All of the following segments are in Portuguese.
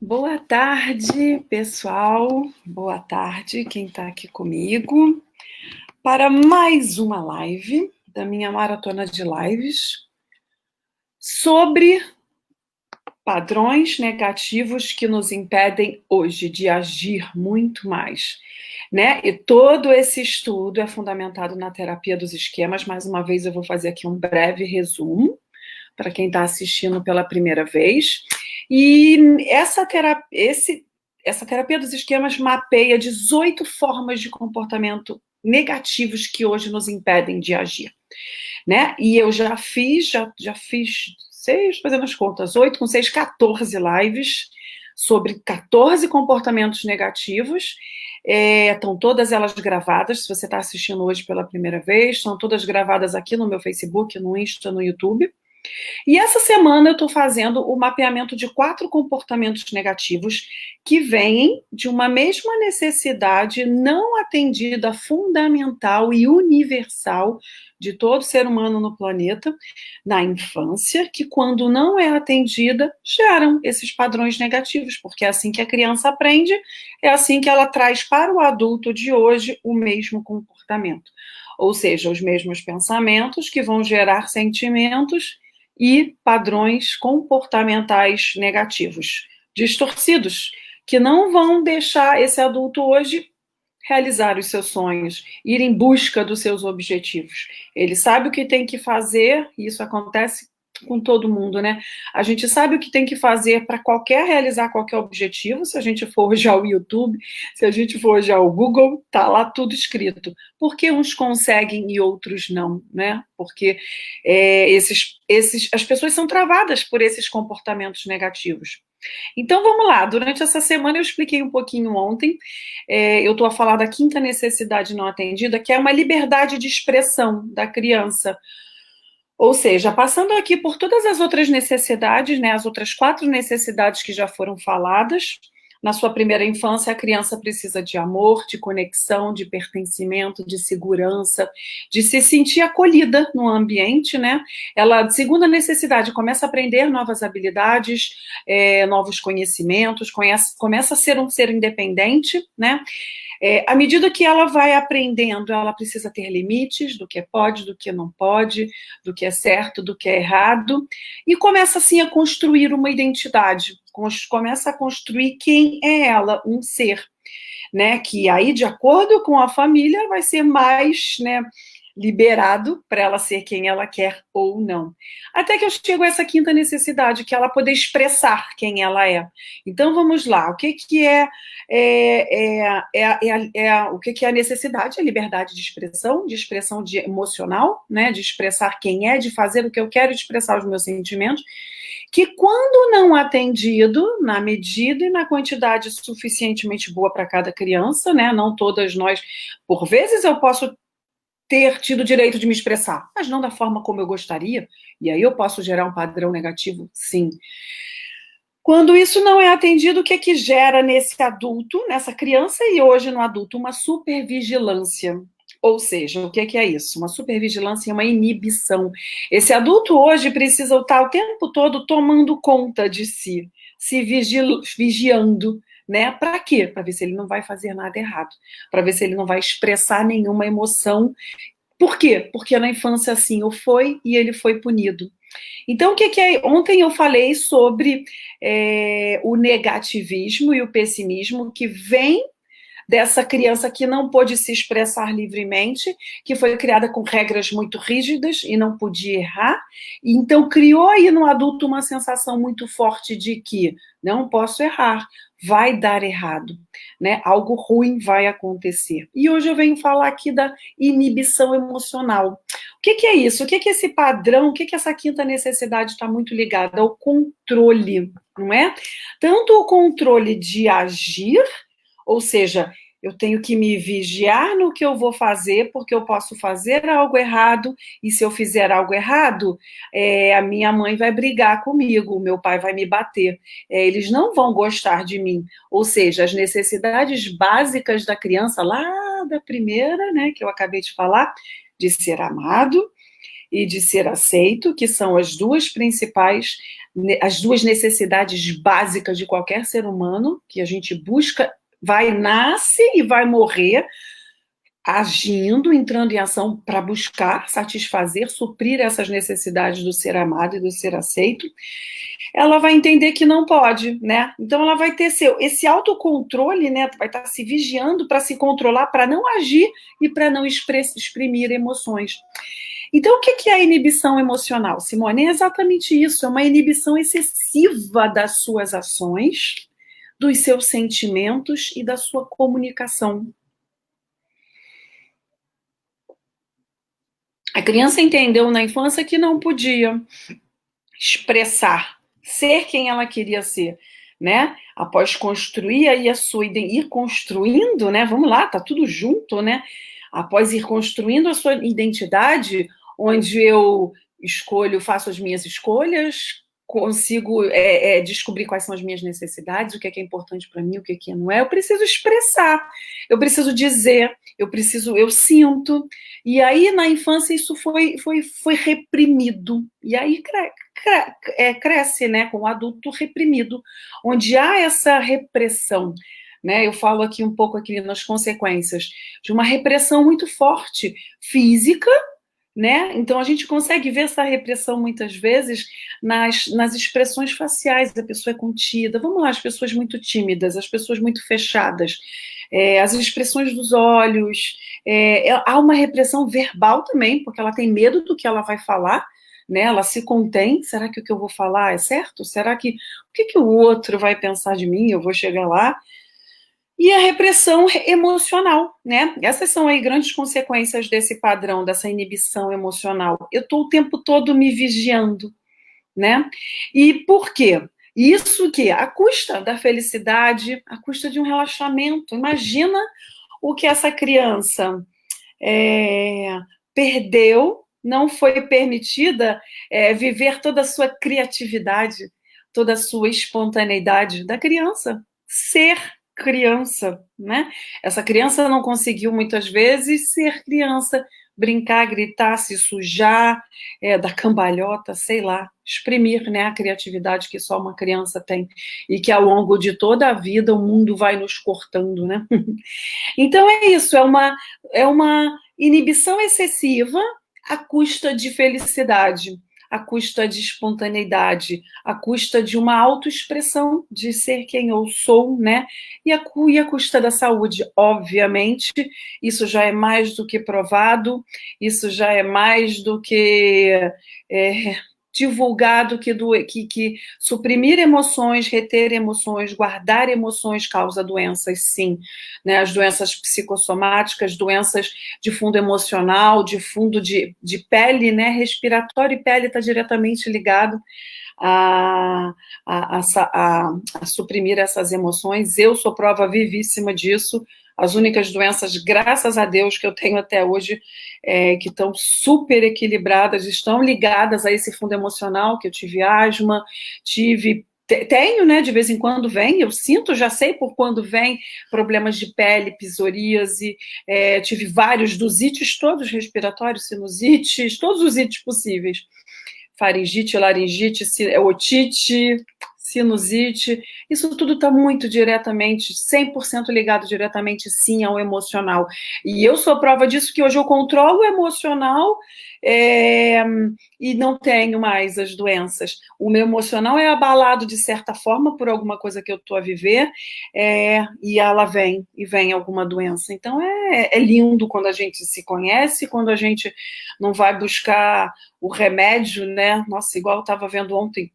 Boa tarde, pessoal. Boa tarde, quem está aqui comigo, para mais uma live da minha maratona de lives sobre padrões negativos que nos impedem hoje de agir muito mais, né? E todo esse estudo é fundamentado na terapia dos esquemas. Mais uma vez, eu vou fazer aqui um breve resumo para quem está assistindo pela primeira vez. E essa terapia dos esquemas mapeia 18 formas de comportamento negativos que hoje nos impedem de agir, né? E eu já fiz seis, fazendo as contas, 8 com 6, 14 lives sobre 14 comportamentos negativos. Estão todas elas gravadas, se você está assistindo hoje pela primeira vez, estão todas gravadas aqui no meu Facebook, no Insta, no YouTube. E essa semana eu estou fazendo o mapeamento de 4 comportamentos negativos que vêm de uma mesma necessidade não atendida, fundamental e universal de todo ser humano no planeta, na infância, que quando não é atendida, geram esses padrões negativos, porque é assim que a criança aprende, é assim que ela traz para o adulto de hoje o mesmo comportamento. Ou seja, os mesmos pensamentos que vão gerar sentimentos e padrões comportamentais negativos, distorcidos, que não vão deixar esse adulto hoje realizar os seus sonhos, ir em busca dos seus objetivos. Ele sabe o que tem que fazer, e isso acontece com todo mundo, né? A gente sabe o que tem que fazer para realizar qualquer objetivo. Se a gente for já ao YouTube, se a gente for já ao Google, tá lá tudo escrito. Por que uns conseguem e outros não, né? Porque as pessoas são travadas por esses comportamentos negativos. Então vamos lá, durante essa semana eu expliquei um pouquinho ontem, eu estou a falar da quinta necessidade não atendida, que é uma liberdade de expressão da criança. Ou seja, passando aqui por todas as outras necessidades, né, as outras 4 necessidades que já foram faladas. Na sua primeira infância, a criança precisa de amor, de conexão, de pertencimento, de segurança, de se sentir acolhida no ambiente, né? Ela, segunda necessidade, começa a aprender novas habilidades, novos conhecimentos, começa a ser um ser independente, né? À medida que ela vai aprendendo, ela precisa ter limites do que pode, do que não pode, do que é certo, do que é errado, e começa assim a construir uma identidade, começa a construir quem é ela, um ser, né? Que aí, de acordo com a família, vai ser mais, né, liberado para ela ser quem ela quer ou não. Até que eu chego a essa quinta necessidade, que é ela poder expressar quem ela é. Então vamos lá, o que que o que que é a necessidade? A liberdade de expressão emocional, né? De expressar quem é, de fazer o que eu quero, de expressar os meus sentimentos, que quando não atendido, na medida e na quantidade suficientemente boa para cada criança, né? Não todas nós, por vezes eu posso ter tido o direito de me expressar, mas não da forma como eu gostaria, e aí eu posso gerar um padrão negativo, sim. Quando isso não é atendido, o que é que gera nesse adulto, nessa criança e hoje no adulto? Uma supervigilância. Ou seja, o que é isso? Uma supervigilância e uma inibição. Esse adulto hoje precisa estar o tempo todo tomando conta de si, se vigiando, né? Para quê? Para ver se ele não vai fazer nada errado, para ver se ele não vai expressar nenhuma emoção. Por quê? Porque na infância assim o foi e ele foi punido. Então, o que que é? Ontem eu falei sobre o negativismo e o pessimismo que vem dessa criança que não pôde se expressar livremente, que foi criada com regras muito rígidas e não podia errar, e então criou aí no adulto uma sensação muito forte de que não posso errar, vai dar errado, né? Algo ruim vai acontecer. E hoje eu venho falar aqui da inibição emocional. O que que é isso? O que que é esse padrão? O que que essa quinta necessidade está muito ligada ao controle, não é? Tanto o controle de agir, ou seja, eu tenho que me vigiar no que eu vou fazer, porque eu posso fazer algo errado, e se eu fizer algo errado, a minha mãe vai brigar comigo, o meu pai vai me bater, eles não vão gostar de mim. Ou seja, as necessidades básicas da criança, lá da primeira, né, que eu acabei de falar, de ser amado, e de ser aceito, que são as duas principais, as duas necessidades básicas de qualquer ser humano, que a gente busca, nasce e vai morrer agindo, entrando em ação para buscar, satisfazer, suprir essas necessidades do ser amado e do ser aceito. Ela vai entender que não pode, né? Então ela vai ter esse autocontrole, né? Vai estar se vigiando para se controlar, para não agir e para não exprimir emoções. Então, o que é a inibição emocional, Simone? É exatamente isso, é uma inibição excessiva das suas ações, dos seus sentimentos e da sua comunicação. A criança entendeu na infância que não podia expressar, ser quem ela queria ser, né? Após construir aí a sua ir construindo, né? Vamos lá, tá tudo junto, né? Após ir construindo a sua identidade, onde eu escolho, faço as minhas escolhas, consigo descobrir quais são as minhas necessidades, o que é importante para mim, o que não é. Eu preciso expressar, eu preciso dizer, eu sinto. E aí, na infância, isso foi reprimido. E aí cresce, né, com o adulto reprimido, onde há essa repressão. Né, eu falo aqui um pouco aqui nas consequências de uma repressão muito forte, física, né? Então a gente consegue ver essa repressão muitas vezes nas expressões faciais. A pessoa é contida, vamos lá, as pessoas muito tímidas, as pessoas muito fechadas, as expressões dos olhos, há uma repressão verbal também, porque ela tem medo do que ela vai falar, né? Ela se contém. Será que o que eu vou falar é certo? Será que o que o outro vai pensar de mim? Eu vou chegar lá. E a repressão emocional, né? Essas são aí grandes consequências desse padrão, dessa inibição emocional. Eu estou o tempo todo me vigiando, né? E por quê? Isso que à custa da felicidade, à custa de um relaxamento. Imagina o que essa criança perdeu, não foi permitida viver toda a sua criatividade, toda a sua espontaneidade da criança, ser criança, né? Essa criança não conseguiu muitas vezes ser criança, brincar, gritar, se sujar, dar cambalhota, sei lá, exprimir, né, a criatividade que só uma criança tem e que ao longo de toda a vida o mundo vai nos cortando, né? Então é isso, é uma inibição excessiva à custa de felicidade, à custa de espontaneidade, à custa de uma autoexpressão de ser quem eu sou, né? E à custa da saúde, obviamente. Isso já é mais do que provado, isso já é mais do que divulgado, que suprimir emoções, reter emoções, guardar emoções causa doenças, sim, né? As doenças psicossomáticas, doenças de fundo emocional, de fundo de pele, né? Respiratório e pele está diretamente ligado a suprimir essas emoções. Eu sou prova vivíssima disso. As únicas doenças, graças a Deus, que eu tenho até hoje, que estão super equilibradas, estão ligadas a esse fundo emocional, que eu tive asma, tenho, né, de vez em quando vem, eu sinto, já sei por quando vem, problemas de pele, psoríase, tive vários dos ites todos respiratórios, sinusites, todos os ites possíveis. Faringite, laringite, otite, sinusite, isso tudo está muito diretamente, 100% ligado diretamente, sim, ao emocional. E eu sou prova disso, que hoje eu controlo o emocional e não tenho mais as doenças. O meu emocional é abalado, de certa forma, por alguma coisa que eu estou a viver, e ela vem alguma doença. Então, é lindo quando a gente se conhece, quando a gente não vai buscar o remédio, né? Nossa, igual eu estava vendo ontem,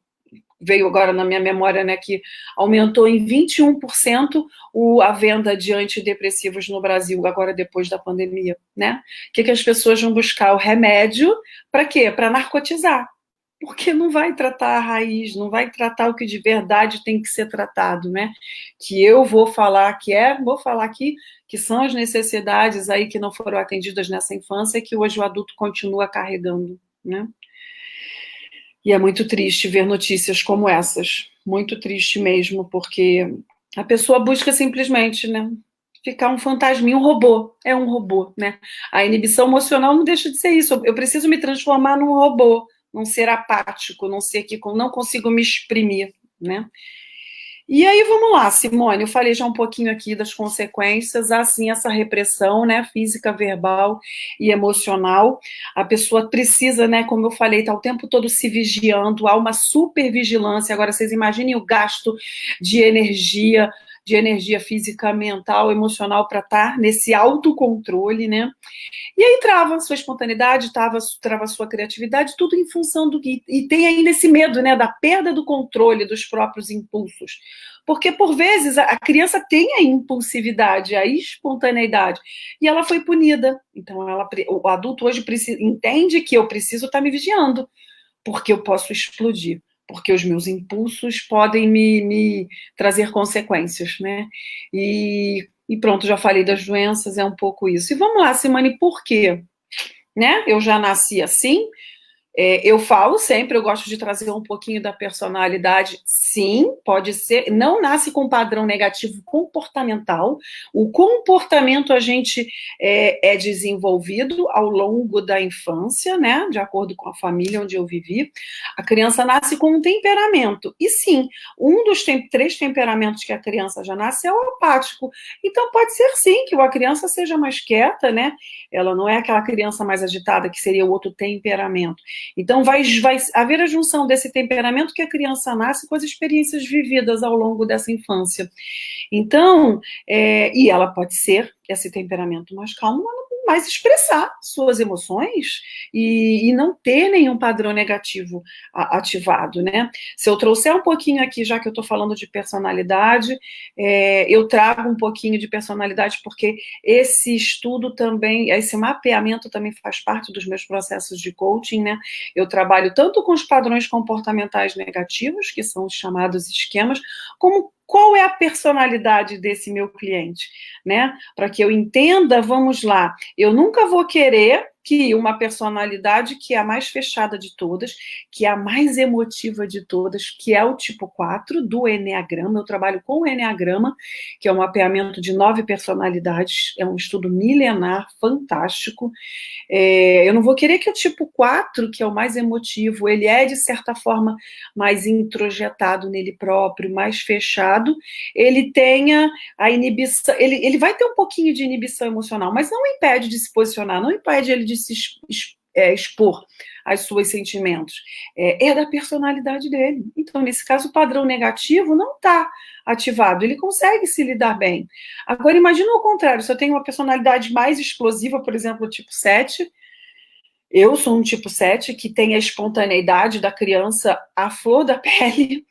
veio agora na minha memória, né, que aumentou em 21% a venda de antidepressivos no Brasil, agora depois da pandemia, né? O que as pessoas vão buscar? O remédio, para quê? Para narcotizar. Porque não vai tratar a raiz, não vai tratar o que de verdade tem que ser tratado, né? Que eu vou falar aqui, que são as necessidades aí que não foram atendidas nessa infância e que hoje o adulto continua carregando, né? E é muito triste ver notícias como essas, muito triste mesmo, porque a pessoa busca simplesmente, né, ficar um fantasminha, um robô. É um robô, né? A inibição emocional não deixa de ser isso. Eu preciso me transformar num robô, num ser apático, num ser que não consigo me exprimir, né? E aí, vamos lá, Simone, eu falei já um pouquinho aqui das consequências, assim, essa repressão, né, física, verbal e emocional, a pessoa precisa, né, como eu falei, tá o tempo todo se vigiando, há uma supervigilância, agora vocês imaginem o gasto de energia física, mental, emocional, para estar nesse autocontrole, né, e aí trava a sua espontaneidade, trava a sua criatividade, tudo em função do que. E tem ainda esse medo, né, da perda do controle dos próprios impulsos. Porque, por vezes, a criança tem a impulsividade, a espontaneidade, e ela foi punida. Então, o adulto hoje entende que eu preciso estar me vigiando, porque eu posso explodir, porque os meus impulsos podem me trazer consequências, né? E pronto, já falei das doenças, é um pouco isso. E vamos lá, Simone, por quê? Né? Eu já nasci assim, eu falo sempre, eu gosto de trazer um pouquinho da personalidade. Sim, pode ser. Não nasce com padrão negativo comportamental. O comportamento a gente é desenvolvido ao longo da infância, né? De acordo com a família onde eu vivi. A criança nasce com um temperamento. E sim, um dos três temperamentos que a criança já nasce é o apático. Então pode ser sim que a criança seja mais quieta, né? Ela não é aquela criança mais agitada que seria o outro temperamento. Então, vai haver a junção desse temperamento que a criança nasce com as experiências vividas ao longo dessa infância. Então, e ela pode ser esse temperamento mais calmo, mas expressar suas emoções e não ter nenhum padrão negativo ativado, né? Se eu trouxer um pouquinho aqui, já que eu estou falando de personalidade, eu trago um pouquinho de personalidade, porque esse estudo também, esse mapeamento também faz parte dos meus processos de coaching, né? Eu trabalho tanto com os padrões comportamentais negativos, que são os chamados esquemas, como qual é a personalidade desse meu cliente, né? Para que eu entenda, vamos lá, eu nunca vou querer que uma personalidade que é a mais fechada de todas, que é a mais emotiva de todas, que é o tipo 4 do Eneagrama, eu trabalho com o Eneagrama, que é um mapeamento de 9 personalidades, é um estudo milenar, fantástico. Eu não vou querer que o tipo 4, que é o mais emotivo, ele é, de certa forma, mais introjetado nele próprio, mais fechado, ele tenha a inibição, ele vai ter um pouquinho de inibição emocional, mas não impede de se posicionar, não impede ele de se expor aos seus sentimentos. É da personalidade dele. Então, nesse caso, o padrão negativo não está ativado, ele consegue se lidar bem. Agora, imagina o contrário, se eu tenho uma personalidade mais explosiva, por exemplo, o tipo 7, eu sou um tipo 7 que tem a espontaneidade da criança à flor da pele,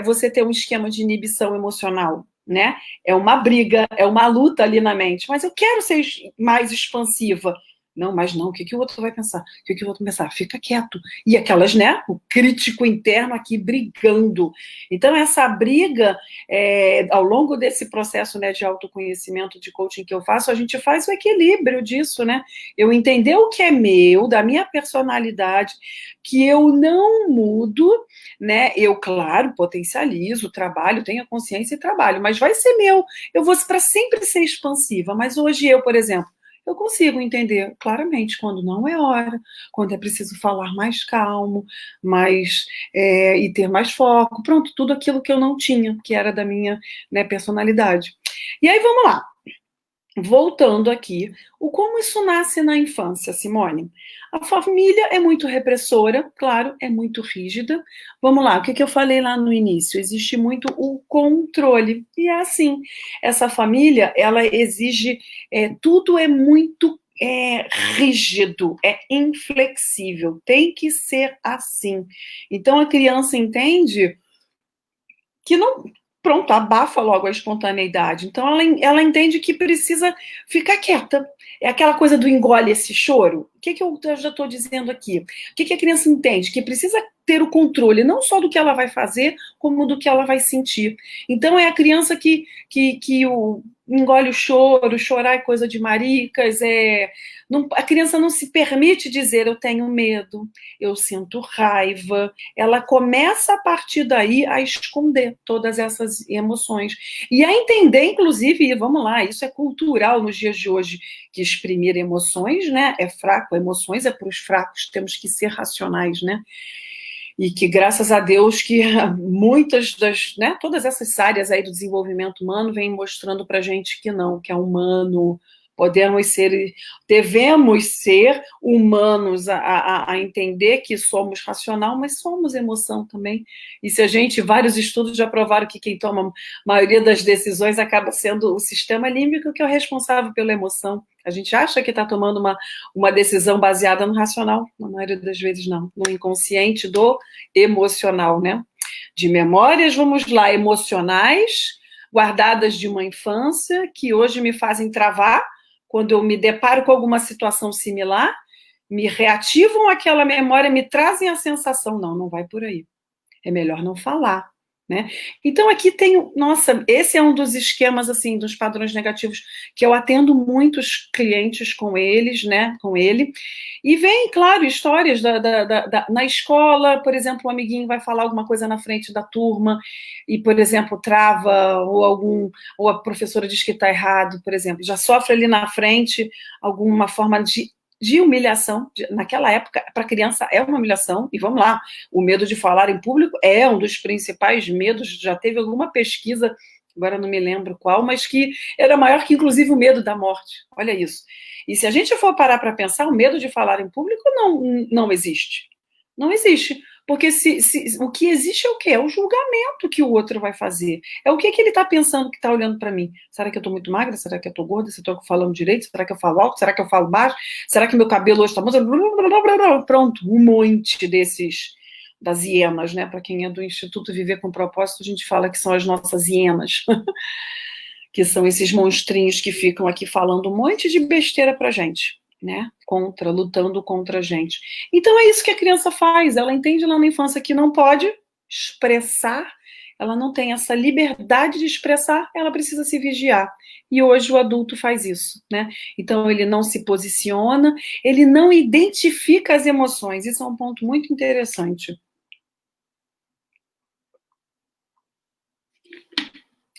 você tem um esquema de inibição emocional, né? É uma briga, é uma luta ali na mente, mas eu quero ser mais expansiva. Não, mas não, o que o outro vai pensar? O que o outro vai pensar? Fica quieto. E aquelas, né? O crítico interno aqui brigando. Então, essa briga, ao longo desse processo, né, de autoconhecimento, de coaching que eu faço, a gente faz o equilíbrio disso, né? Eu entender o que é meu, da minha personalidade, que eu não mudo, né? Eu, claro, potencializo, trabalho, tenho a consciência e trabalho, mas vai ser meu. Eu vou para sempre ser expansiva, mas hoje eu, por exemplo, eu consigo entender claramente quando não é hora, quando é preciso falar mais calmo, e ter mais foco, pronto, tudo aquilo que eu não tinha, que era da minha, né, personalidade. E aí, vamos lá. Voltando aqui, como isso nasce na infância, Simone? A família é muito repressora, claro, é muito rígida. Vamos lá, o que eu falei lá no início? Existe muito o controle. E é assim, essa família, ela exige, tudo é muito rígido, é inflexível, tem que ser assim. Então a criança entende que não, pronto, abafa logo a espontaneidade. Então ela entende que precisa ficar quieta. É aquela coisa do engole esse choro. O que eu já estou dizendo aqui? O que a criança entende? Que precisa ter o controle, não só do que ela vai fazer, como do que ela vai sentir. Então, é a criança que engole o choro, chorar é coisa de maricas, a criança não se permite dizer eu tenho medo, eu sinto raiva, ela começa a partir daí a esconder todas essas emoções e a entender, inclusive, vamos lá, isso é cultural nos dias de hoje, que exprimir emoções, né, é fraco, emoções é para os fracos, temos que ser racionais, né, e que graças a Deus que muitas das, né, todas essas áreas aí do desenvolvimento humano vêm mostrando para a gente que não, que é humano, devemos ser humanos a entender que somos racional, mas somos emoção também. E se a gente, vários estudos já provaram que quem toma a maioria das decisões acaba sendo o sistema límbico que é o responsável pela emoção. A gente acha que está tomando uma decisão baseada no racional, na maioria das vezes não, no inconsciente do emocional, né? De memórias, vamos lá, emocionais, guardadas de uma infância, que hoje me fazem travar, quando eu me deparo com alguma situação similar, me reativam aquela memória, me trazem a sensação, não vai por aí. É melhor não falar, né? Então aqui tem, nossa, esse é um dos esquemas assim dos padrões negativos que eu atendo muitos clientes com eles, né? Com ele e vem, claro, histórias na escola, por exemplo, um amiguinho vai falar alguma coisa na frente da turma e, por exemplo, trava ou a professora diz que está errado, por exemplo, já sofre ali na frente alguma forma de humilhação, naquela época, para criança é uma humilhação, e vamos lá, o medo de falar em público é um dos principais medos, já teve alguma pesquisa, agora não me lembro qual, mas que era maior que inclusive o medo da morte, olha isso. E se a gente for parar para pensar, o medo de falar em público não existe. Não existe. Porque o que existe é o quê? É o julgamento que o outro vai fazer. É o que ele está pensando que está olhando para mim. Será que eu estou muito magra? Será que eu estou gorda? Será que eu estou falando direito? Será que eu falo alto? Será que eu falo baixo? Será que meu cabelo hoje está muito... Pronto, um monte das hienas, né? Para quem é do Instituto Viver com Propósito, a gente fala que são as nossas hienas. Que são esses monstrinhos que ficam aqui falando um monte de besteira pra gente, né? Lutando contra a gente. Então é isso que a criança faz, ela entende lá na infância que não pode expressar, ela não tem essa liberdade de expressar, ela precisa se vigiar. E hoje o adulto faz isso, né? Então ele não se posiciona, ele não identifica as emoções, isso é um ponto muito interessante.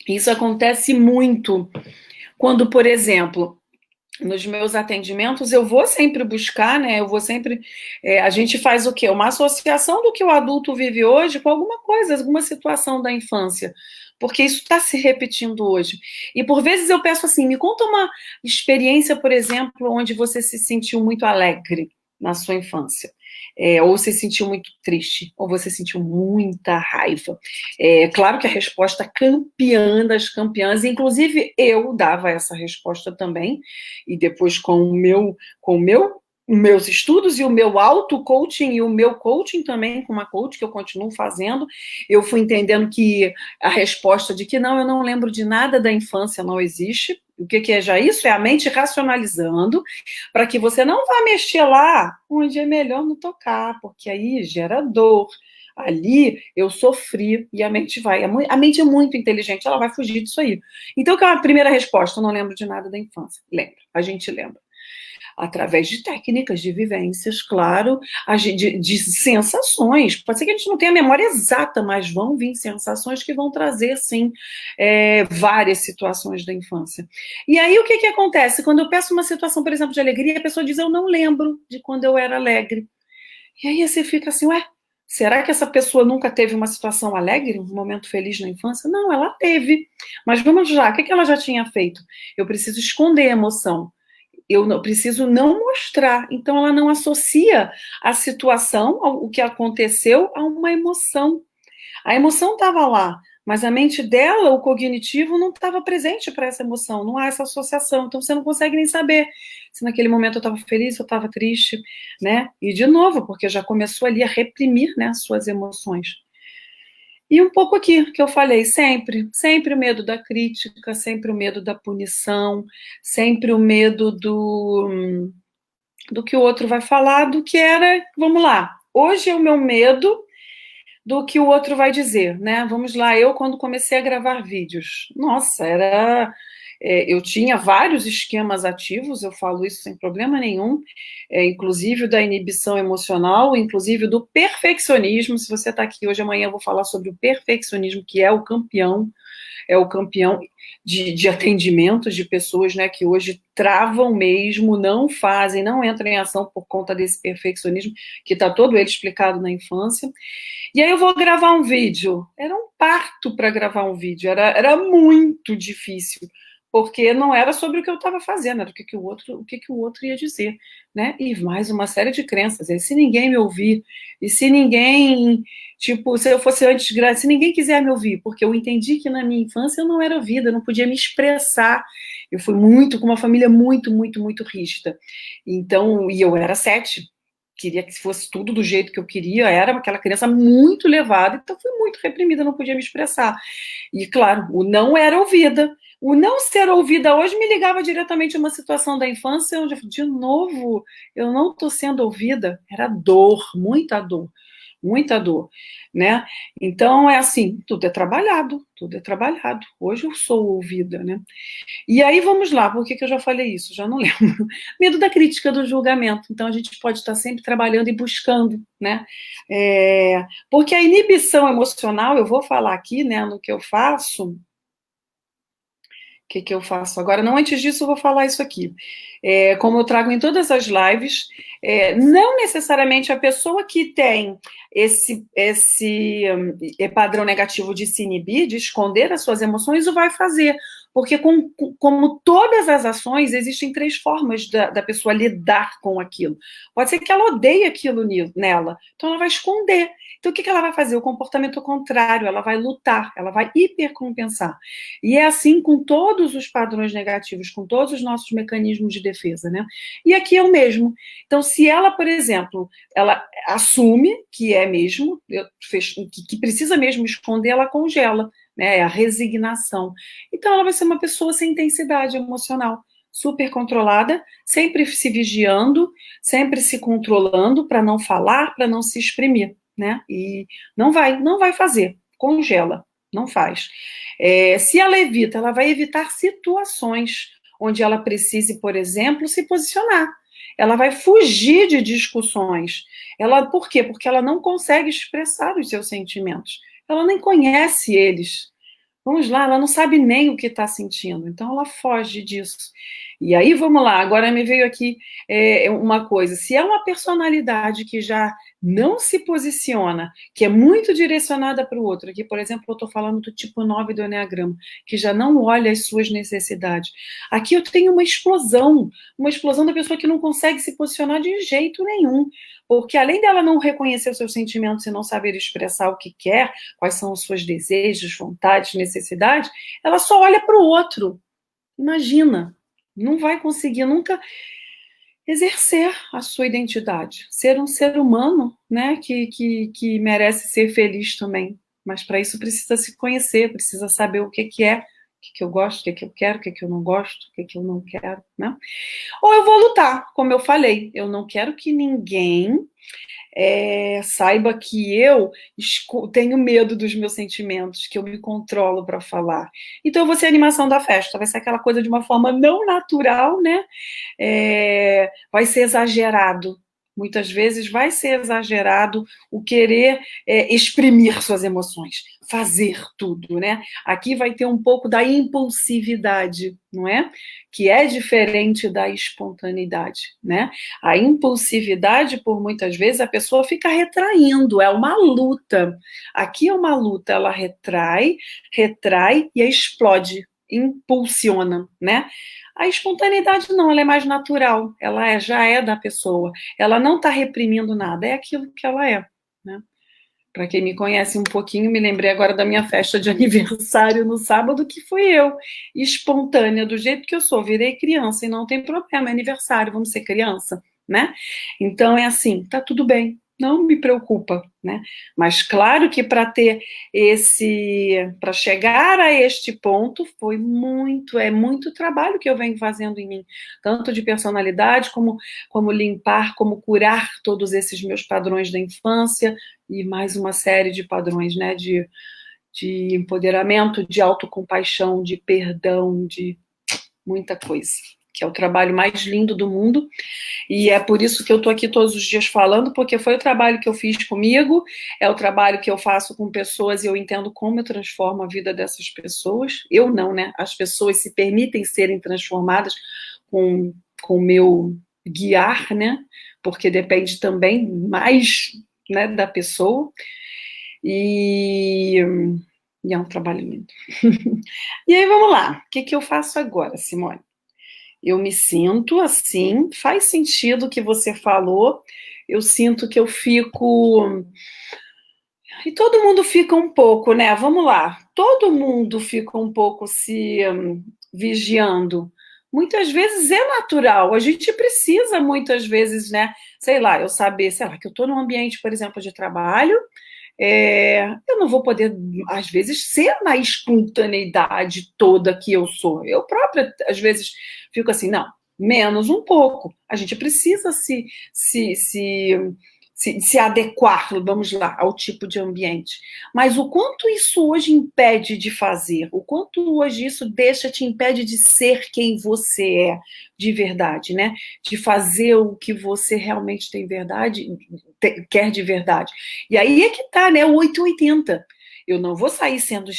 Isso acontece muito quando, por exemplo, nos meus atendimentos, eu vou sempre buscar, né? Eu vou sempre. A gente faz o quê? Uma associação do que o adulto vive hoje com alguma coisa, alguma situação da infância. Porque isso está se repetindo hoje. E por vezes eu peço assim: me conta uma experiência, por exemplo, onde você se sentiu muito alegre na sua infância. Ou você se sentiu muito triste, ou você sentiu muita raiva. Claro que a resposta campeã das campeãs, inclusive eu dava essa resposta também, e depois com meus estudos e o meu auto-coaching e o meu coaching também, com uma coach que eu continuo fazendo, eu fui entendendo que a resposta de que não, eu não lembro de nada da infância não existe. O que é já isso? É a mente racionalizando para que você não vá mexer lá onde é melhor não tocar, porque aí gera dor. Ali eu sofri e a mente vai. A mente é muito inteligente, ela vai fugir disso aí. Então, que é a primeira resposta? Eu não lembro de nada da infância. Lembra, a gente lembra. Através de técnicas, de vivências, claro, de sensações. Pode ser que a gente não tenha a memória exata, mas vão vir sensações que vão trazer, sim, várias situações da infância. E aí, o que acontece? Quando eu peço uma situação, por exemplo, de alegria, a pessoa diz, eu não lembro de quando eu era alegre. E aí você fica assim, ué, será que essa pessoa nunca teve uma situação alegre, um momento feliz na infância? Não, ela teve. Mas vamos lá, o que ela já tinha feito? Eu preciso esconder a emoção. Eu não, preciso não mostrar. Então, ela não associa a situação, o que aconteceu, a uma emoção. A emoção estava lá, mas a mente dela, o cognitivo, não estava presente para essa emoção, não há essa associação. Então, você não consegue nem saber se naquele momento eu estava feliz, se eu estava triste, né? E, de novo, porque já começou ali a reprimir, né, as suas emoções. E um pouco aqui que eu falei, sempre o medo da crítica, sempre o medo da punição, sempre o medo do que o outro vai falar, do que era, vamos lá, hoje o meu medo do que o outro vai dizer, né? Vamos lá, eu quando comecei a gravar vídeos, nossa, eu tinha vários esquemas ativos, eu falo isso sem problema nenhum, inclusive o da inibição emocional, inclusive o do perfeccionismo. Se você está aqui hoje, amanhã eu vou falar sobre o perfeccionismo, que é o campeão de atendimento de pessoas, né, que hoje travam mesmo, não fazem, não entram em ação por conta desse perfeccionismo, que está todo ele explicado na infância. E aí eu vou gravar um vídeo. Era um parto para gravar um vídeo, era muito difícil, porque não era sobre o que eu estava fazendo, era o que o outro ia dizer, né? E mais uma série de crenças. E se ninguém me ouvir, e se ninguém, tipo, se eu fosse antes, se ninguém quiser me ouvir, porque eu entendi que na minha infância eu não era ouvida, eu não podia me expressar. Eu fui com uma família muito, muito, muito rígida. Então, e eu era 7, queria que fosse tudo do jeito que eu queria, era aquela criança muito levada, então fui muito reprimida, não podia me expressar. E, claro, o não era ouvida. O não ser ouvida hoje me ligava diretamente a uma situação da infância onde, de novo, eu não estou sendo ouvida. Era dor, muita dor, né? Então, é assim, tudo é trabalhado, tudo é trabalhado. Hoje eu sou ouvida, né? E aí, vamos lá, por que eu já falei isso? Já não lembro. Medo da crítica, do julgamento. Então, a gente pode estar sempre trabalhando e buscando, né? Porque a inibição emocional, eu vou falar aqui, né, no que eu faço. O que eu faço agora? Não, antes disso, eu vou falar isso aqui. Como eu trago em todas as lives, não necessariamente a pessoa que tem esse padrão negativo de se inibir, de esconder as suas emoções, o vai fazer. Porque, como todas as ações, existem 3 formas da pessoa lidar com aquilo. Pode ser que ela odeie aquilo nela, então ela vai esconder. Então, o que ela vai fazer? O comportamento contrário, ela vai lutar, ela vai hipercompensar. E é assim com todos os padrões negativos, com todos os nossos mecanismos de defesa, né? E aqui é o mesmo. Então, se ela, por exemplo, ela assume que é mesmo, que precisa mesmo esconder, ela congela, né? É a resignação. Então, ela vai ser uma pessoa sem intensidade emocional, super controlada, sempre se vigiando, sempre se controlando para não falar, para não se exprimir, né? E não vai fazer, congela, não faz. Se ela evita, ela vai evitar situações onde ela precise, por exemplo, se posicionar. Ela vai fugir de discussões. Por quê? Porque ela não consegue expressar os seus sentimentos. Ela nem conhece eles. Vamos lá, ela não sabe nem o que está sentindo, então ela foge disso. E aí, vamos lá, agora me veio aqui uma coisa: se é uma personalidade que já não se posiciona, que é muito direcionada para o outro, aqui, por exemplo, eu estou falando do tipo 9 do Eneagrama, que já não olha as suas necessidades. Aqui eu tenho uma explosão da pessoa que não consegue se posicionar de jeito nenhum, porque além dela não reconhecer os seus sentimentos e não saber expressar o que quer, quais são os seus desejos, vontades, necessidades, ela só olha para o outro. Imagina, não vai conseguir nunca exercer a sua identidade, ser um ser humano, né, que merece ser feliz também. Mas para isso precisa se conhecer, precisa saber o que é, o que eu gosto, o que eu quero, o que eu não gosto, o que eu não quero, né? Ou eu vou lutar, como eu falei, eu não quero que ninguém saiba que eu tenho medo dos meus sentimentos, que eu me controlo para falar. Então, eu vou ser a animação da festa, vai ser aquela coisa de uma forma não natural, né? Vai ser exagerado. Muitas vezes vai ser exagerado o querer exprimir suas emoções, fazer tudo, né? Aqui vai ter um pouco da impulsividade, não é? Que é diferente da espontaneidade, né? A impulsividade, por muitas vezes, a pessoa fica retraindo, é uma luta. Aqui é uma luta, ela retrai e explode, impulsiona, né? A espontaneidade não, ela é mais natural, ela já é da pessoa, ela não está reprimindo nada, é aquilo que ela é, né? Para quem me conhece um pouquinho, me lembrei agora da minha festa de aniversário no sábado, que fui eu, espontânea, do jeito que eu sou, virei criança, e não tem problema, é aniversário, vamos ser criança, né? Então é assim, tá tudo bem, não me preocupa, né? Mas claro que para chegar a este ponto é muito trabalho que eu venho fazendo em mim, tanto de personalidade como limpar, como curar todos esses meus padrões da infância, e mais uma série de padrões, né, de empoderamento, de autocompaixão, de perdão, de muita coisa, que é o trabalho mais lindo do mundo, e é por isso que eu estou aqui todos os dias falando, porque foi o trabalho que eu fiz comigo, é o trabalho que eu faço com pessoas, e eu entendo como eu transformo a vida dessas pessoas, eu não, né, as pessoas se permitem serem transformadas com o meu guiar, né, porque depende também mais, né, da pessoa, e é um trabalho lindo. E aí, vamos lá. O que eu faço agora, Simone? Eu me sinto assim, faz sentido o que você falou, eu sinto que eu fico... E todo mundo fica um pouco, né? Vamos lá. Todo mundo fica um pouco se vigiando. Muitas vezes é natural. A gente precisa, muitas vezes, né? Sei lá, eu saber, sei lá, que eu estou num ambiente, por exemplo, de trabalho, eu não vou poder, às vezes, ser na espontaneidade toda que eu sou. Eu própria, às vezes, fico assim, não, menos um pouco. A gente precisa se adequar, vamos lá, ao tipo de ambiente. Mas o quanto isso hoje impede de fazer, o quanto hoje isso te impede de ser quem você é de verdade, né? De fazer o que você realmente tem verdade, quer de verdade. E aí é que tá, né? O 880. Eu não vou sair sendo...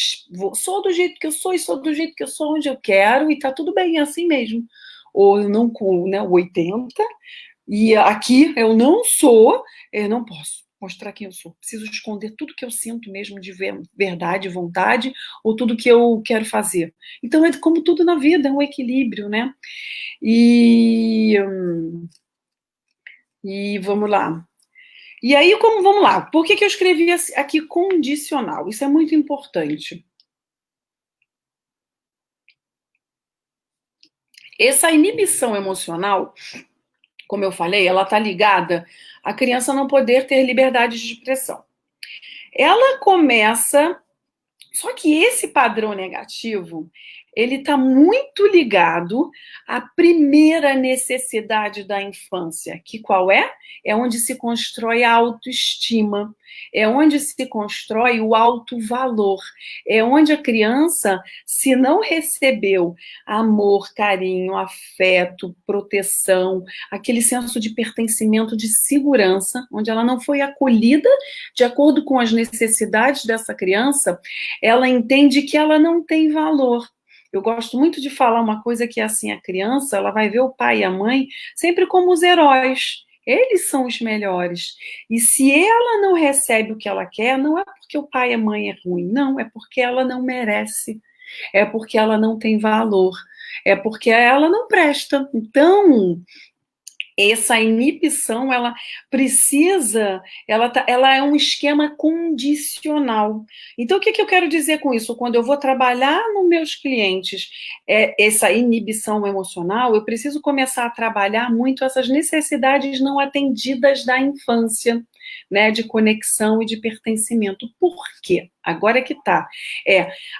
Sou do jeito que eu sou e sou do jeito que eu sou onde eu quero e tá tudo bem, é assim mesmo. Ou eu não, né, o 80, e aqui eu não sou, eu não posso mostrar quem eu sou. Preciso esconder tudo que eu sinto mesmo de verdade, vontade, ou tudo que eu quero fazer. Então é como tudo na vida, é um equilíbrio, né? E vamos lá. E aí, vamos lá, por que eu escrevi aqui condicional? Isso é muito importante. Essa inibição emocional, como eu falei, ela está ligada à criança não poder ter liberdade de expressão. Ela começa... Só que esse padrão negativo, ele está muito ligado à primeira necessidade da infância, que qual é? É onde se constrói a autoestima, é onde se constrói o autovalor, é onde a criança, se não recebeu amor, carinho, afeto, proteção, aquele senso de pertencimento, de segurança, onde ela não foi acolhida de acordo com as necessidades dessa criança, ela entende que ela não tem valor. Eu gosto muito de falar uma coisa que é assim, a criança, ela vai ver o pai e a mãe sempre como os heróis. Eles são os melhores. E se ela não recebe o que ela quer, não é porque o pai e a mãe é ruim, não, é porque ela não merece. É porque ela não tem valor. É porque ela não presta. Então, essa inibição, ela precisa, ela é um esquema condicional. Então, o que eu quero dizer com isso? Quando eu vou trabalhar nos meus clientes essa inibição emocional, eu preciso começar a trabalhar muito essas necessidades não atendidas da infância, né, de conexão e de pertencimento. Por quê? Agora é que tá.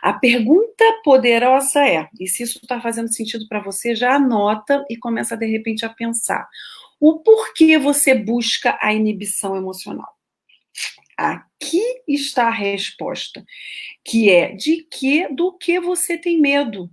A pergunta poderosa e se isso está fazendo sentido para você, já anota e começa, de repente, a pensar. O porquê você busca a inibição emocional? Aqui está a resposta, que é do que você tem medo.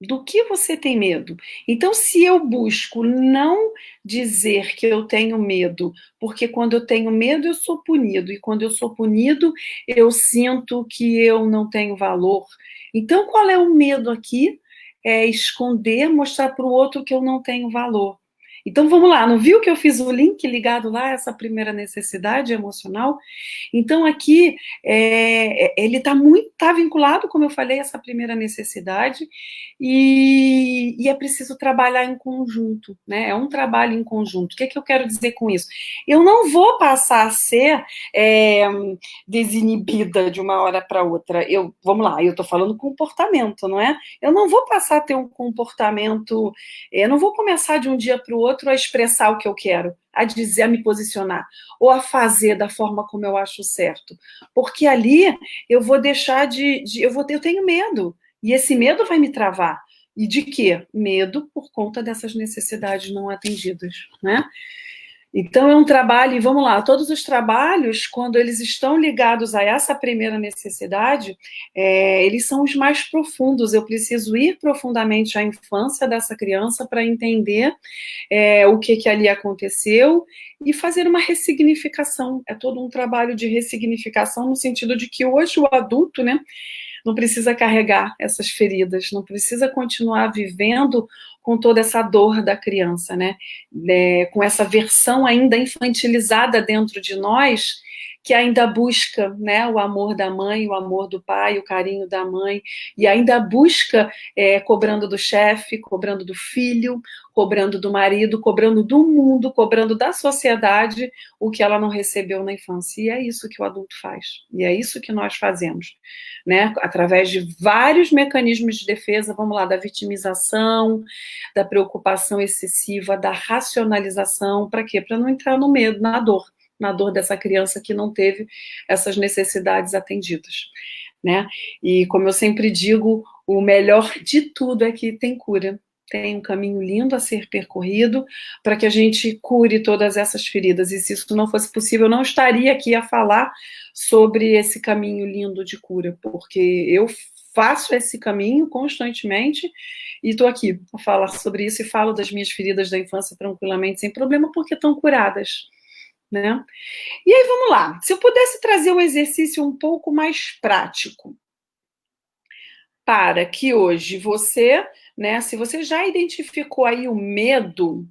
Do que você tem medo? Então, se eu busco não dizer que eu tenho medo, porque quando eu tenho medo eu sou punido, e quando eu sou punido eu sinto que eu não tenho valor. Então, qual é o medo aqui? É esconder, mostrar para o outro que eu não tenho valor. Então, vamos lá, não viu que eu fiz o link ligado lá a essa primeira necessidade emocional? Então, aqui, ele está vinculado, como eu falei, a essa primeira necessidade, e é preciso trabalhar em conjunto, né? É um trabalho em conjunto. O que eu quero dizer com isso? Eu não vou passar a ser desinibida de uma hora para outra. Vamos lá, eu estou falando comportamento, não é? Eu não vou passar a ter um comportamento, eu não vou começar de um dia para o outro a expressar o que eu quero, a dizer, a me posicionar, ou a fazer da forma como eu acho certo. Porque ali eu vou deixar eu tenho medo. E esse medo vai me travar. E de quê? Medo por conta dessas necessidades não atendidas, né? Então, é um trabalho, e vamos lá, todos os trabalhos, quando eles estão ligados a essa primeira necessidade, eles são os mais profundos. Eu preciso ir profundamente à infância dessa criança para entender o que ali aconteceu e fazer uma ressignificação. É todo um trabalho de ressignificação, no sentido de que hoje o adulto, né, não precisa carregar essas feridas, não precisa continuar vivendo com toda essa dor da criança, né? Com essa versão ainda infantilizada dentro de nós, que ainda busca, né, o amor da mãe, o amor do pai, o carinho da mãe, e ainda busca cobrando do chefe, cobrando do filho, cobrando do marido, cobrando do mundo, cobrando da sociedade o que ela não recebeu na infância. E é isso que o adulto faz, e é isso que nós fazemos, né? Através de vários mecanismos de defesa, vamos lá, da vitimização, da preocupação excessiva, da racionalização, para quê? Para não entrar no medo, na dor dessa criança que não teve essas necessidades atendidas, né? E como eu sempre digo, o melhor de tudo é que tem cura. Tem um caminho lindo a ser percorrido para que a gente cure todas essas feridas. E se isso não fosse possível, eu não estaria aqui a falar sobre esse caminho lindo de cura, porque eu faço esse caminho constantemente e estou aqui a falar sobre isso e falo das minhas feridas da infância tranquilamente, sem problema, porque estão curadas, né? E aí, vamos lá. Se eu pudesse trazer um exercício um pouco mais prático, para que hoje você, né, se você já identificou aí o medo,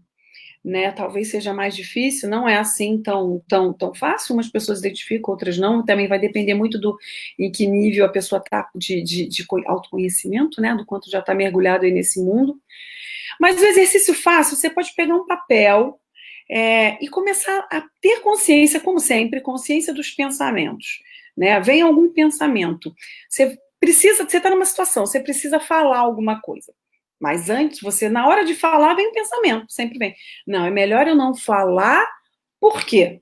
né, talvez seja mais difícil, não é assim tão fácil, umas pessoas identificam, outras não, também vai depender muito do em que nível a pessoa está de autoconhecimento, né, do quanto já está mergulhado aí nesse mundo. Mas o exercício fácil, você pode pegar um papel e começar a ter consciência, como sempre, consciência dos pensamentos, né? Vem algum pensamento, você está numa situação, você precisa falar alguma coisa. Mas antes, na hora de falar, vem o pensamento, sempre vem. Não, é melhor eu não falar, por quê?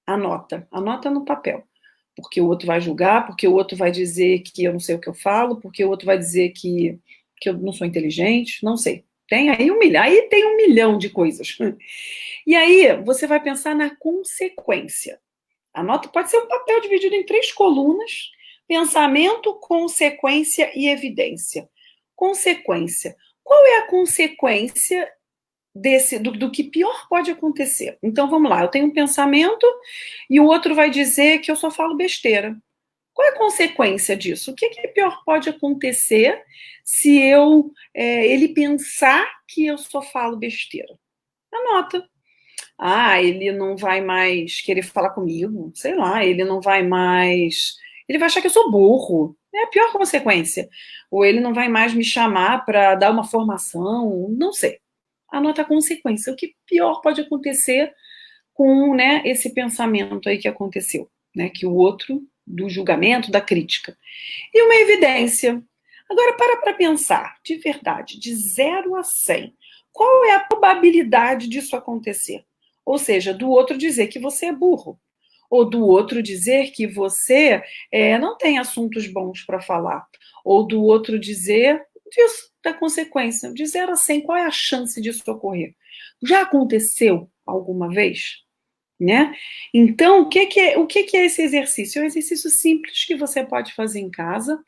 Anota no papel. Porque o outro vai julgar, porque o outro vai dizer que eu não sei o que eu falo, porque o outro vai dizer que eu não sou inteligente, não sei. Tem aí aí tem 1 milhão de coisas. E aí você vai pensar na consequência. Anota, pode ser um papel dividido em 3 colunas: pensamento, consequência e evidência. Consequência. Qual é a consequência do que pior pode acontecer? Então vamos lá, eu tenho um pensamento e o outro vai dizer que eu só falo besteira. Qual é a consequência disso? O que pior pode acontecer se ele pensar que eu só falo besteira? Anota. Ele não vai mais querer falar comigo, sei lá, ele não vai mais. Ele vai achar que eu sou burro. É a pior consequência. Ou ele não vai mais me chamar para dar uma formação, não sei. Anota a consequência. O que pior pode acontecer com, né, esse pensamento aí que aconteceu, né, que o outro, do julgamento, da crítica. E uma evidência. Agora, para pensar, de verdade, de 0 a 100, qual é a probabilidade disso acontecer? Ou seja, do outro dizer que você é burro, ou do outro dizer que você não tem assuntos bons para falar, ou do outro dizer disso, da consequência. De 0 a 100, qual é a chance disso ocorrer? Já aconteceu alguma vez? Né? Então, o que é esse exercício? É um exercício simples que você pode fazer em casa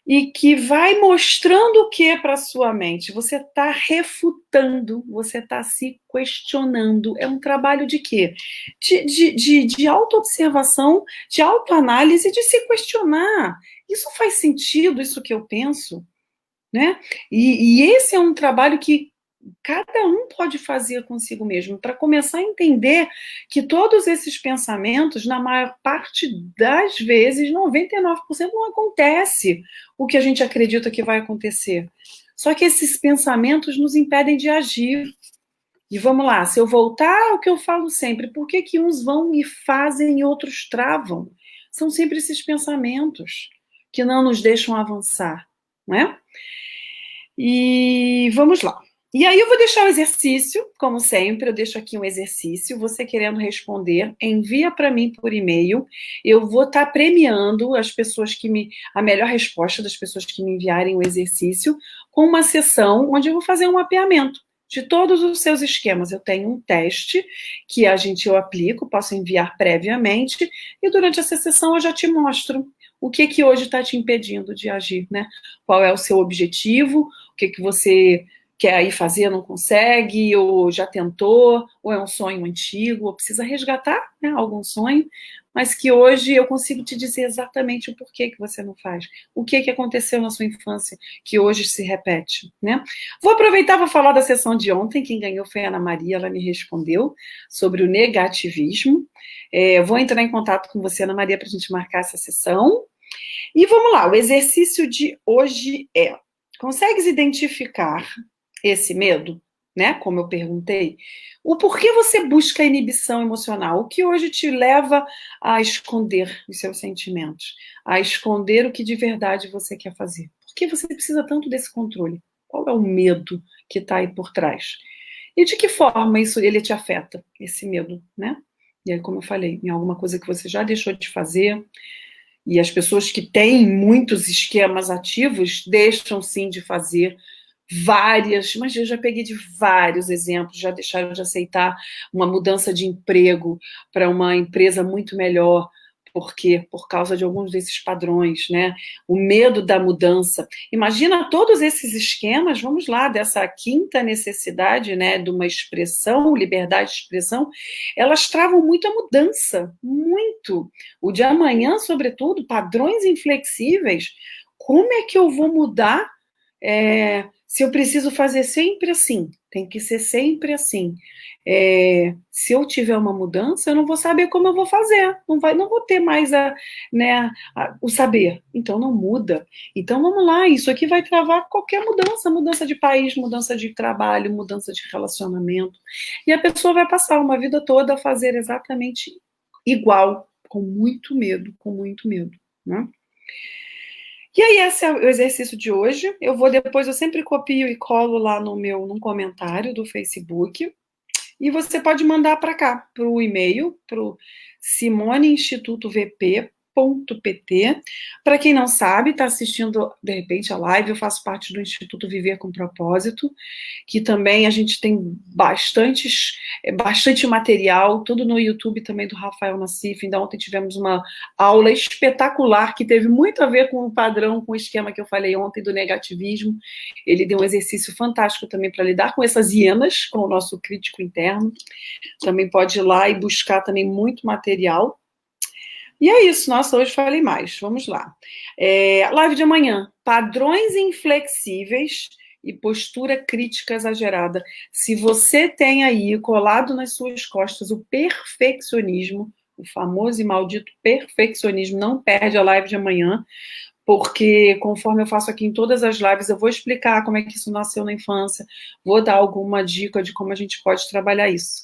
e que vai mostrando o que para a sua mente? Você está refutando, você está se questionando. É um trabalho de quê? De autoobservação, de autoanálise, de se questionar. Isso faz sentido, isso que eu penso? Né? E esse é um trabalho que cada um pode fazer consigo mesmo, para começar a entender que todos esses pensamentos, na maior parte das vezes, 99% não acontece o que a gente acredita que vai acontecer. Só que esses pensamentos nos impedem de agir. E vamos lá, se eu voltar ao que eu falo sempre, por que uns vão e fazem e outros travam? São sempre esses pensamentos que não nos deixam avançar, não é? E vamos lá. E aí eu vou deixar o exercício, como sempre, eu deixo aqui um exercício, você querendo responder, envia para mim por e-mail, eu vou estar premiando as pessoas a melhor resposta das pessoas que me enviarem o exercício, com uma sessão onde eu vou fazer um mapeamento de todos os seus esquemas. Eu tenho um teste que eu aplico, posso enviar previamente, e durante essa sessão eu já te mostro o que hoje está te impedindo de agir, né? Qual é o seu objetivo, o que você quer aí fazer, não consegue, ou já tentou, ou é um sonho antigo, ou precisa resgatar, né, algum sonho, mas que hoje eu consigo te dizer exatamente o porquê que você não faz, o que aconteceu na sua infância que hoje se repete, né? Vou aproveitar para falar da sessão de ontem, quem ganhou foi a Ana Maria, ela me respondeu sobre o negativismo. Vou entrar em contato com você, Ana Maria, para a gente marcar essa sessão. E vamos lá, o exercício de hoje é: consegues identificar esse medo, né? Como eu perguntei, o porquê você busca a inibição emocional? O que hoje te leva a esconder os seus sentimentos, a esconder o que de verdade você quer fazer? Por que você precisa tanto desse controle? Qual é o medo que está aí por trás? E de que forma isso ele te afeta, esse medo, né? E aí, como eu falei, em alguma coisa que você já deixou de fazer, e as pessoas que têm muitos esquemas ativos deixam sim de fazer várias, mas eu já peguei de vários exemplos, já deixaram de aceitar uma mudança de emprego para uma empresa muito melhor, porque por causa de alguns desses padrões, né? O medo da mudança. Imagina todos esses esquemas, vamos lá, dessa quinta necessidade, né, de uma expressão, liberdade de expressão, elas travam muito a mudança, muito. O de amanhã, sobretudo, padrões inflexíveis. Como é que eu vou mudar se eu preciso fazer sempre assim? Tem que ser sempre assim. Se eu tiver uma mudança, eu não vou saber como eu vou fazer. Não vou ter mais né, o saber. Então não muda. Então vamos lá, isso aqui vai travar qualquer mudança, mudança de país, mudança de trabalho, mudança de relacionamento. E a pessoa vai passar uma vida toda a fazer exatamente igual, com muito medo, né? E aí, esse é o exercício de hoje. Eu sempre copio e colo lá num comentário do Facebook. E você pode mandar para cá, para o e-mail, para o simoneinstitutovp.pt. Para quem não sabe, está assistindo, de repente, a live, eu faço parte do Instituto Viver com Propósito, que também a gente tem bastante material, tudo no YouTube também do Rafael Nassif. Ainda ontem tivemos uma aula espetacular que teve muito a ver com o padrão, com o esquema que eu falei ontem do negativismo. Ele deu um exercício fantástico também para lidar com essas hienas, com o nosso crítico interno. Também pode ir lá e buscar também muito material. E é isso, nossa, hoje falei mais. Vamos lá. Live de amanhã. Padrões inflexíveis e postura crítica exagerada. Se você tem aí colado nas suas costas o perfeccionismo, o famoso e maldito perfeccionismo, não perde a live de amanhã, porque conforme eu faço aqui em todas as lives, eu vou explicar como é que isso nasceu na infância, vou dar alguma dica de como a gente pode trabalhar isso.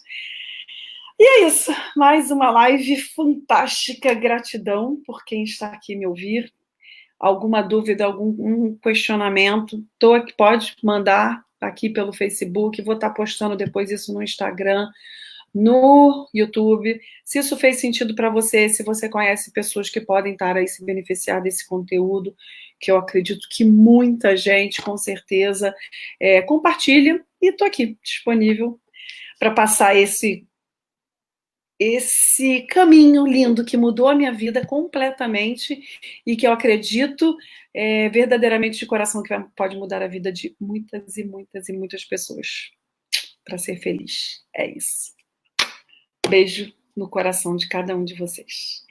E é isso, mais uma live fantástica, gratidão por quem está aqui me ouvir. Alguma dúvida, algum questionamento, pode mandar aqui pelo Facebook, vou estar postando depois isso no Instagram, no YouTube. Se isso fez sentido para você, se você conhece pessoas que podem estar aí se beneficiar desse conteúdo, que eu acredito que muita gente, com certeza, compartilha, e estou aqui, disponível para passar esse caminho lindo que mudou a minha vida completamente e que eu acredito verdadeiramente de coração que pode mudar a vida de muitas e muitas e muitas pessoas para ser feliz. É isso. Beijo no coração de cada um de vocês.